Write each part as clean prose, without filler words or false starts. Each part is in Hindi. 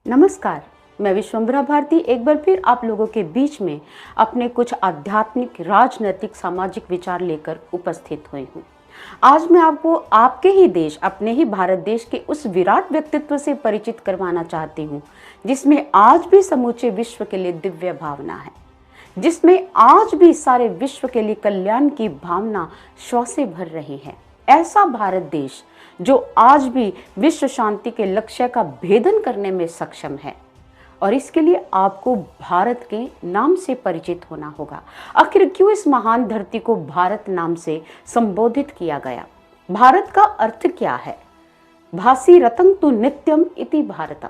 नमस्कार, मैं विश्वम्भरा भारती एक बार फिर आप लोगों के बीच में अपने कुछ आध्यात्मिक, राजनैतिक, सामाजिक विचार लेकर उपस्थित हुई हूँ। आज मैं आपको आपके ही देश, अपने ही भारत देश के उस विराट व्यक्तित्व से परिचित करवाना चाहती हूँ जिसमें आज भी समूचे विश्व के लिए दिव्य भावना है, जिसमें आज भी सारे विश्व के लिए कल्याण की भावना श्वास से भर रही है। ऐसा भारत देश जो आज भी विश्व शांति के लक्ष्य का भेदन करने में सक्षम है, और इसके लिए आपको भारत के नाम से परिचित होना होगा। आखिर क्यों इस महान धरती को भारत नाम से संबोधित किया गया? भारत का अर्थ क्या है? भासी रतं तु नित्यम इति भारतम,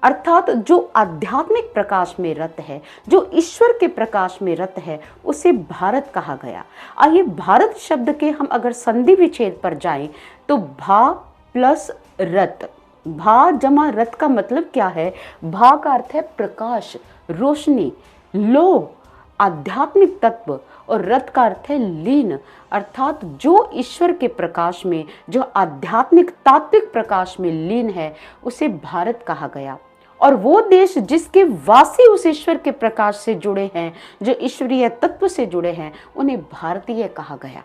अर्थात जो आध्यात्मिक प्रकाश में रत है, जो ईश्वर के प्रकाश में रत है, उसे भारत कहा गया। आइए भारत शब्द के हम अगर संधि विच्छेद पर जाएं तो भा प्लस रत, भा जमा रत का मतलब क्या है? भा का अर्थ है प्रकाश, रोशनी, लो, आध्यात्मिक तत्व, और रत का अर्थ है लीन, अर्थात जो ईश्वर के प्रकाश में, जो आध्यात्मिक तात्विक प्रकाश में लीन है, उसे भारत कहा गया। और वो देश जिसके वासी उस ईश्वर के प्रकाश से जुड़े हैं, जो ईश्वरीय तत्व से जुड़े हैं, उन्हें भारतीय कहा गया।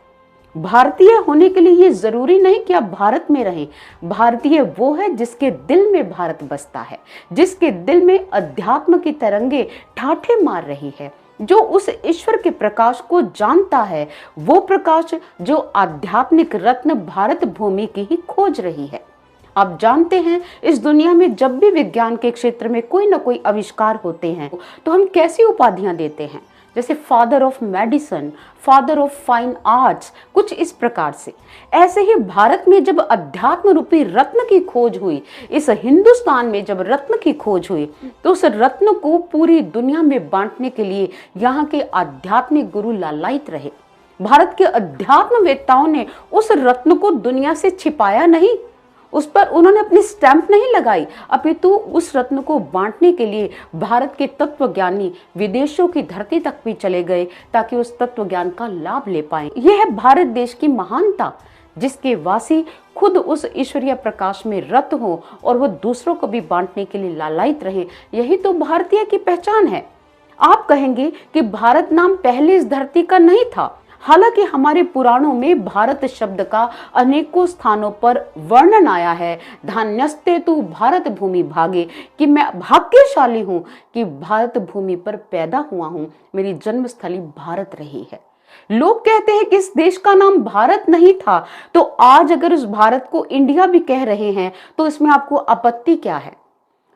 भारतीय होने के लिए ये जरूरी नहीं कि आप भारत में रहें। भारतीय वो है जिसके दिल में भारत बसता है, जिसके दिल में अध्यात्म की तरंगे ठाठे मार रही है, जो उस ईश्वर के प्रकाश को जानता है, वो प्रकाश जो आध्यात्मिक रत्न भारत भूमि की ही खोज रही है। आप जानते हैं, इस दुनिया में जब भी विज्ञान के क्षेत्र में कोई ना कोई आविष्कार होते हैं तो हम कैसी उपाधियां देते हैं, जैसे father of medicine, father of fine arts, कुछ इस प्रकार से। ऐसे ही भारत में जब अध्यात्म रूपी रत्न की खोज हुई, इस हिंदुस्तान में जब रत्न की खोज हुई, तो उस रत्न को पूरी दुनिया में बांटने के लिए यहाँ के आध्यात्मिक गुरु लालायित रहे। भारत के अध्यात्मवेत्ताओं ने उस रत्न को दुनिया से छिपाया नहीं, उस पर उन्होंने अपनी स्टैंप नहीं लगाई, अपितु उस रत्न को बांटने के लिए भारत के तत्वज्ञानी विदेशों की धरती तक भी चले गए ताकि उस तत्व ज्ञान का लाभ ले पाए। यह है भारत देश की महानता, जिसके वासी खुद उस ईश्वरीय प्रकाश में रत हो और वह दूसरों को भी बांटने के लिए लालायित रहे। यही तो भारतीय की पहचान है। आप कहेंगे कि भारत नाम पहले इस धरती का नहीं था। हालांकि हमारे पुराणों में भारत शब्द का अनेकों स्थानों पर वर्णन आया है। धान्यस्ते तु भारत भूमि भागे, कि मैं भाग्यशाली हूँ कि भारत भूमि पर पैदा हुआ हूँ, मेरी जन्मस्थली भारत रही है। लोग कहते हैं कि इस देश का नाम भारत नहीं था, तो आज अगर उस भारत को इंडिया भी कह रहे हैं तो इसमें आपको आपत्ति क्या है?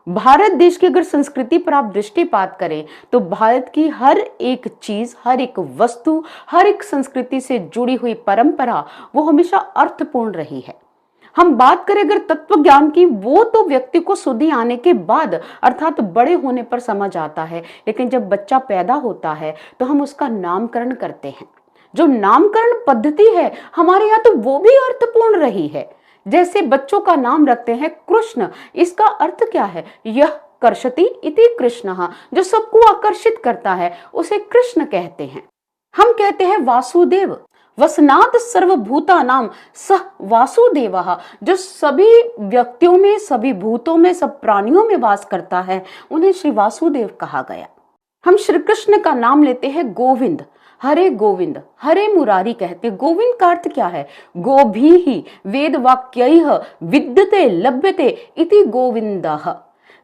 भारत देश की अगर संस्कृति पर आप दृष्टिपात करें तो भारत की हर एक चीज, हर एक वस्तु, हर एक संस्कृति से जुड़ी हुई परंपरा वो हमेशा अर्थपूर्ण रही है। हम बात करें अगर तत्व ज्ञान की, वो तो व्यक्ति को सुधि आने के बाद अर्थात बड़े होने पर समझ आता है, लेकिन जब बच्चा पैदा होता है तो हम उसका नामकरण करते हैं। जो नामकरण पद्धति है हमारे यहाँ, तो वो भी अर्थपूर्ण रही है। जैसे बच्चों का नाम रखते हैं कृष्ण, इसका अर्थ क्या है? यह कर्षति इति कृष्णः, जो सबको आकर्षित करता है उसे कृष्ण कहते हैं। हम कहते हैं वासुदेव, वसनात् सर्वभूतानां सः वासुदेवः, जो सभी व्यक्तियों में, सभी भूतों में, सब प्राणियों में वास करता है, उन्हें श्री वासुदेव कहा गया। हम श्री कृष्ण का नाम लेते हैं गोविंद, हरे गोविंद, हरे मुरारी कहते। गोविंद का अर्थ क्या है? गोभीहि वेद वाक्यैः विद्यते लभ्यते इति गोविंदः,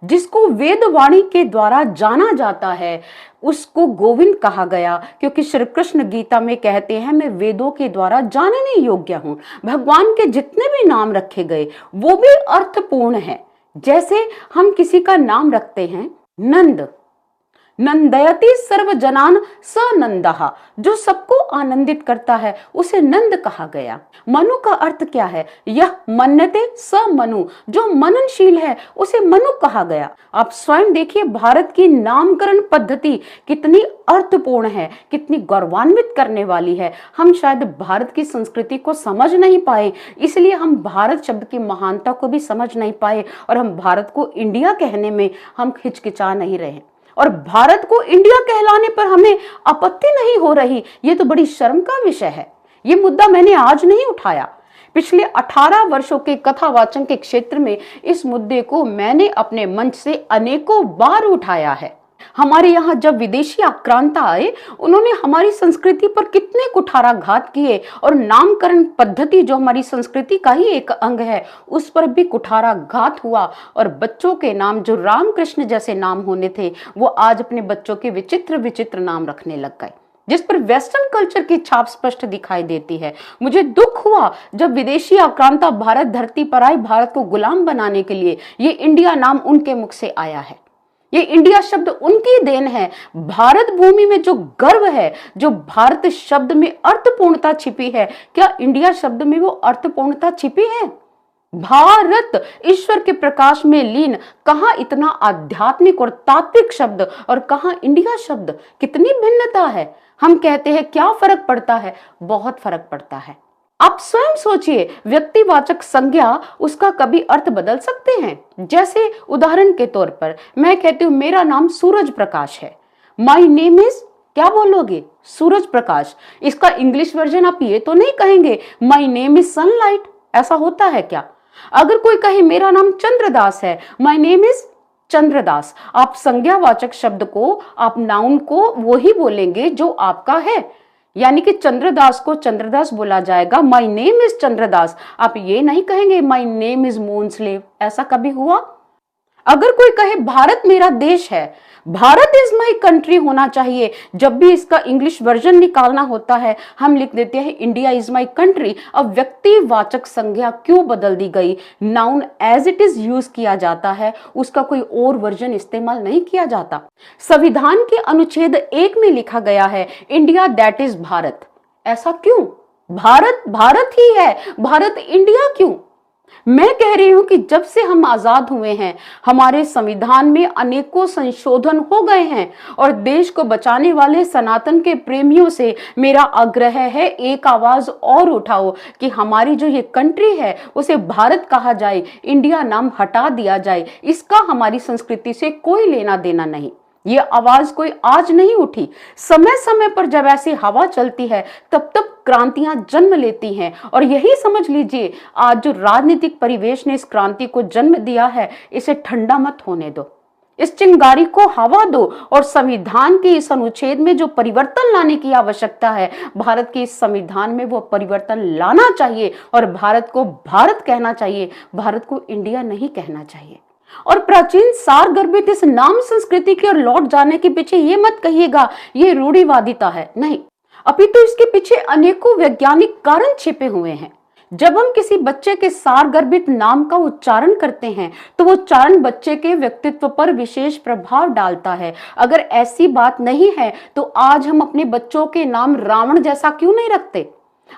जिसको वेद वाणी के द्वारा जाना जाता है उसको गोविंद कहा गया, क्योंकि श्री कृष्ण गीता में कहते हैं मैं वेदों के द्वारा जानने योग्य हूं। भगवान के जितने भी नाम रखे गए वो भी अर्थपूर्ण है। जैसे हम किसी का नाम रखते हैं नंद, नंदयति सर्वजनान स नंदः, जो सबको आनंदित करता है उसे नंद कहा गया। मनु का अर्थ क्या है? यह मन्यते स मनु, जो मननशील है उसे मनु कहा गया। आप स्वयं देखिए भारत की नामकरण पद्धति कितनी अर्थपूर्ण है, कितनी गौरवान्वित करने वाली है। हम शायद भारत की संस्कृति को समझ नहीं पाए, इसलिए हम भारत शब्द की महानता को भी समझ नहीं पाए, और हम भारत को इंडिया कहने में हम हिचकिचा नहीं रहे। और भारत को इंडिया कहलाने पर हमें आपत्ति नहीं हो रही, ये तो बड़ी शर्म का विषय है। ये मुद्दा मैंने आज नहीं उठाया, पिछले 18 वर्षों के कथावाचन के क्षेत्र में इस मुद्दे को मैंने अपने मंच से अनेकों बार उठाया है। हमारे यहाँ जब विदेशी आक्रांता आए, उन्होंने हमारी संस्कृति पर कितने कुठाराघात किए और नामकरण पद्धति जो हमारी संस्कृति का ही एक अंग है, उस पर भी कुठाराघात हुआ और बच्चों के नाम जो रामकृष्ण जैसे नाम होने थे, वो आज अपने बच्चों के विचित्र विचित्र नाम रखने लग गए, जिस पर वेस्टर्न कल्चर की छाप स्पष्ट दिखाई देती है। मुझे दुख हुआ जब विदेशी आक्रांता भारत धरती पर आए भारत को गुलाम बनाने के लिए। ये इंडिया नाम उनके मुख से आया है, ये इंडिया शब्द उनकी देन है। भारत भूमि में जो गर्व है, जो भारत शब्द में अर्थपूर्णता छिपी है, क्या इंडिया शब्द में वो अर्थपूर्णता छिपी है? भारत ईश्वर के प्रकाश में लीन, कहां इतना आध्यात्मिक और तात्विक शब्द और कहां इंडिया शब्द, कितनी भिन्नता है। हम कहते हैं क्या फर्क पड़ता है? बहुत फर्क पड़ता है। आप स्वयं सोचिए, व्यक्तिवाचक संज्ञा उसका कभी अर्थ बदल सकते हैं। जैसे उदाहरण के तौर पर मैं कहती हूं मेरा नाम सूरज प्रकाश है, माई नेम इज, क्या बोलोगे? सूरज प्रकाश। इसका इंग्लिश वर्जन आप ये तो नहीं कहेंगे माई नेम इज सनलाइट, ऐसा होता है क्या? अगर कोई कहे मेरा नाम चंद्रदास है, माई नेम इज चंद्रदास, आप संज्ञावाचक शब्द को, आप नाउन को वो ही बोलेंगे जो आपका है, यानी कि चंद्रदास को चंद्रदास बोला जाएगा, माई नेम इज चंद्रदास। आप ये नहीं कहेंगे माई नेम इज मोनस्लेव, ऐसा कभी हुआ? अगर कोई कहे भारत मेरा देश है, भारत इज माई कंट्री होना चाहिए, जब भी इसका इंग्लिश वर्जन निकालना होता है हम लिख देते हैं इंडिया इज माई कंट्री। अब व्यक्तिवाचक संज्ञा क्यों बदल दी गई? Noun as it is use किया जाता है, उसका कोई और वर्जन इस्तेमाल नहीं किया जाता। संविधान के अनुच्छेद 1 में लिखा गया है इंडिया दैट इज भारत। ऐसा क्यों? भारत भारत ही है, भारत इंडिया क्यों? मैं कह रही हूं कि जब से हम आजाद हुए हैं, हमारे संविधान में अनेकों संशोधन हो गए हैं और देश को बचाने वाले सनातन के प्रेमियों से मेरा आग्रह है, एक आवाज और उठाओ कि हमारी जो ये कंट्री है उसे भारत कहा जाए, इंडिया नाम हटा दिया जाए। इसका हमारी संस्कृति से कोई लेना देना नहीं। ये आवाज कोई आज नहीं उठी, समय समय पर जब ऐसी हवा चलती है तब तब क्रांतियां जन्म लेती हैं। और यही समझ लीजिए आज जो राजनीतिक परिवेश ने इस क्रांति को जन्म दिया है, इसे ठंडा मत होने दो, इस चिंगारी को हवा दो और संविधान के इस अनुच्छेद में जो परिवर्तन लाने की आवश्यकता है, भारत के इस संविधान में वो परिवर्तन लाना चाहिए और भारत को भारत कहना चाहिए, भारत को इंडिया नहीं कहना चाहिए। और प्राचीन सार गर्भित इस नाम संस्कृति की ओर लौट जाने के पीछे ये मत कहिएगा ये रूढ़िवादिता है, नहीं, अपितु इसके पीछे अनेकों वैज्ञानिक कारण छिपे हुए हैं। जब हम किसी बच्चे के सार गर्भित नाम का उच्चारण करते हैं तो वो उच्चारण बच्चे के व्यक्तित्व पर विशेष प्रभाव डालता है। अगर ऐसी बात नहीं है तो आज हम अपने बच्चों के नाम रावण जैसा क्यों नहीं रखते?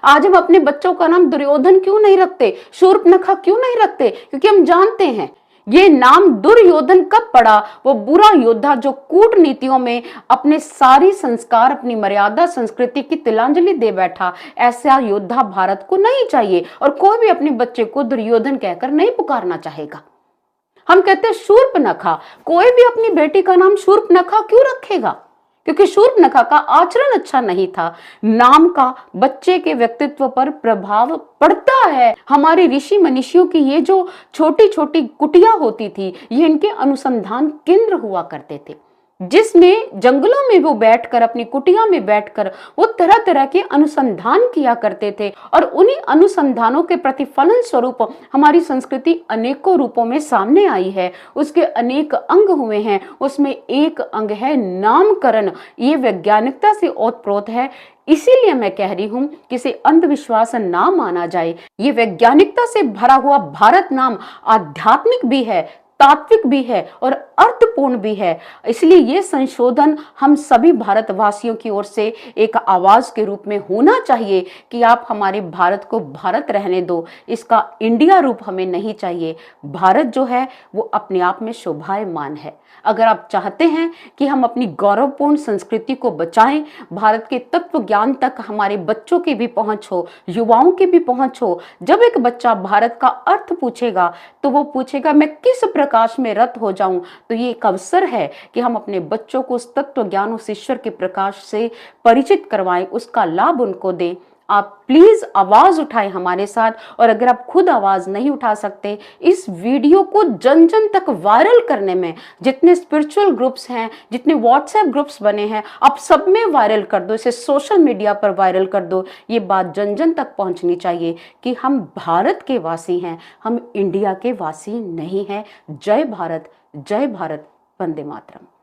आज हम अपने बच्चों का नाम दुर्योधन क्यों नहीं रखते, शूर्पणखा क्यों नहीं रखते? क्योंकि हम जानते हैं ये नाम दुर्योधन कब पड़ा, वो बुरा योद्धा जो कूटनीतियों में अपने सारी संस्कार, अपनी मर्यादा, संस्कृति की तिलांजलि दे बैठा। ऐसा योद्धा भारत को नहीं चाहिए और कोई भी अपने बच्चे को दुर्योधन कहकर नहीं पुकारना चाहेगा। हम कहते हैं शूर्पणखा, कोई भी अपनी बेटी का नाम शूर्पणखा क्यों रखेगा? क्योंकि शूर्पणखा का आचरण अच्छा नहीं था। नाम का बच्चे के व्यक्तित्व पर प्रभाव पड़ता है। हमारे ऋषि मनीषियों की ये जो छोटी छोटी कुटिया होती थी, ये इनके अनुसंधान केंद्र हुआ करते थे, जिसमें जंगलों में वो बैठकर, अपनी कुटिया में बैठकर वो तरह तरह के अनुसंधान किया करते थे और उन्हीं अनुसंधानों के प्रतिफलन स्वरूप हमारी संस्कृति अनेकों रूपों में सामने आई है। उसके अनेक अंग हुए हैं, उसमें एक अंग है नामकरण। ये वैज्ञानिकता से ओतप्रोत है, इसीलिए मैं कह रही हूं कि इसे अंधविश्वास ना माना जाए। ये वैज्ञानिकता से भरा हुआ भारत नाम आध्यात्मिक भी है, तात्विक भी है और अर्थपूर्ण भी है। इसलिए ये संशोधन हम सभी भारतवासियों की ओर से एक आवाज के रूप में होना चाहिए कि आप हमारे भारत को भारत रहने दो, इसका इंडिया रूप हमें नहीं चाहिए। भारत जो है वो अपने आप में शोभायमान है। अगर आप चाहते हैं कि हम अपनी गौरवपूर्ण संस्कृति को बचाएं, भारत के तत्व ज्ञान तक हमारे बच्चों की भी पहुंच हो, युवाओं की भी पहुंच हो। जब एक बच्चा भारत का अर्थ पूछेगा तो वो पूछेगा मैं किस प्रकाश में रत हो जाऊं। तो ये एक अवसर है कि हम अपने बच्चों को उस तत्व ज्ञान, उस ईश्वर के प्रकाश से परिचित करवाएं, उसका लाभ उनको दें। आप प्लीज आवाज उठाएं हमारे साथ। और अगर आप खुद आवाज नहीं उठा सकते, इस वीडियो को जन जन तक वायरल करने में जितने स्पिरिचुअल ग्रुप्स हैं, जितने व्हाट्सएप ग्रुप्स बने हैं, आप सब में वायरल कर दो, इसे सोशल मीडिया पर वायरल कर दो। ये बात जन जन तक पहुंचनी चाहिए कि हम भारत के वासी हैं, हम इंडिया के वासी नहीं हैं। जय भारत, जय भारत, वंदे मातरम।